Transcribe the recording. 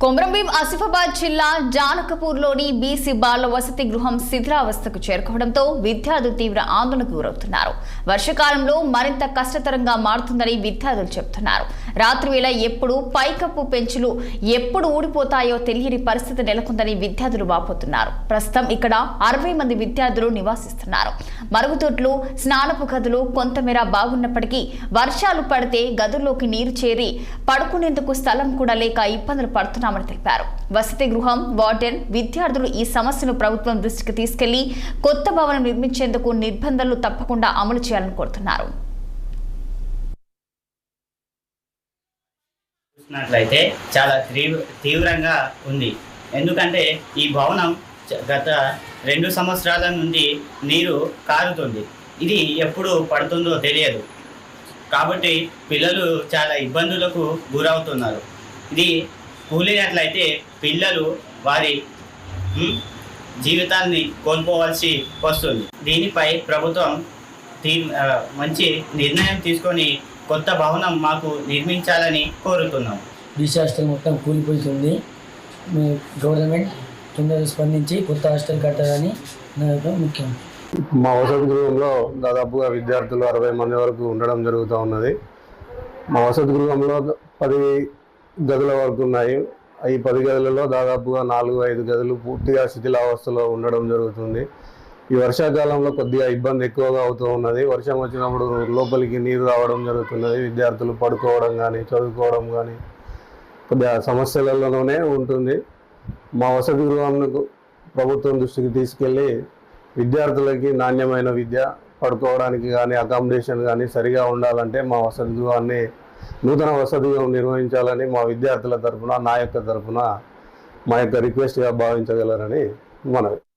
కొమరంభీం ఆసిఫాబాద్ జిల్లా జానకపూర్లోని బీసీ బాల వసతి గృహం శిథిలావస్థకు చేరుకోవడంతో విద్యార్థులు తీవ్ర ఆందోళనకు గురవుతున్నారు. వర్షకాలంలో మరింత కష్టతరంగా మారుతుందని విద్యార్థులు చెబుతున్నారు. రాత్రి వేళ ఎప్పుడు పైకప్పు పెంచులు ఎప్పుడు ఊడిపోతాయో తెలియని పరిస్థితి నెలకొందని విద్యార్థులు వాపోతున్నారు. ప్రస్తుతం ఇక్కడ 60 మంది విద్యార్థులు నివాసిస్తున్నారు. మరుగుదొడ్లు, స్నానపు గదులు కొంతమేర బాగున్నప్పటికీ వర్షాలు పడితే గదుల్లోకి నీరు చేరి పడుకునేందుకు స్థలం కూడా లేక ఇబ్బందులు పడుతున్నారు తెలిపారు. వసతి గృహం వార్డెన్ విద్యార్థులు ఈ సమస్యను ప్రభుత్వం దృష్టికి తీసుకెళ్లి కొత్త భవనం నిర్మించేందుకు నిర్బంధాలు తప్పకుండా అమలు చేయాలని కోరుతున్నారు. చూసినట్లయితే చాలా తీవ్రంగా ఉంది. ఎందుకంటే ఈ భవనం గత 2 సంవత్సరాల నుండి నీరు కారుతుంది. ఇది ఎప్పుడు పడుతుందో తెలియదు. కాబట్టి పిల్లలు చాలా ఇబ్బందులకు గురవుతున్నారు. ఇది కూలినట్లయితే పిల్లలు వారి జీవితాన్ని కోల్పోవాల్సి వస్తుంది. దీనిపై ప్రభుత్వం మంచి నిర్ణయం తీసుకొని కొత్త భవనం మాకు నిర్మించాలని కోరుతున్నాం. బీసీ హాస్టల్ మొత్తం కూలిపోతుంది. గవర్నమెంట్ తొందరగా స్పందించి కొత్త హాస్టల్ కట్టాలని ముఖ్యం. మా వసతి గృహంలో దాదాపుగా విద్యార్థులు 60 మంది వరకు ఉండడం జరుగుతూ ఉన్నది. మా వసతి గృహంలో 10 గదుల వరకు ఉన్నాయి. ఈ 10 గదులలో దాదాపుగా 4-5 గదులు పూర్తిగా శిథిలావస్థలో ఉండడం జరుగుతుంది. ఈ వర్షాకాలంలో కొద్దిగా ఇబ్బంది ఎక్కువగా అవుతూ ఉన్నది. వర్షం వచ్చినప్పుడు లోపలికి నీరు రావడం జరుగుతున్నది. విద్యార్థులు పడుకోవడం కానీ చదువుకోవడం కానీ కొద్దిగా సమస్యలలోనే ఉంటుంది. మా వసతి గృహానికి ప్రభుత్వం దృష్టికి తీసుకెళ్ళి విద్యార్థులకి నాణ్యమైన విద్య, పడుకోవడానికి కానీ అకామిడేషన్ కానీ సరిగా ఉండాలంటే మా వసతి గృహాన్ని నూతన వసతి గృహం నిర్వహించాలని మా విద్యార్థుల తరఫున, నా యొక్క తరఫున మా యొక్క రిక్వెస్ట్గా భావించగలరని మనవి.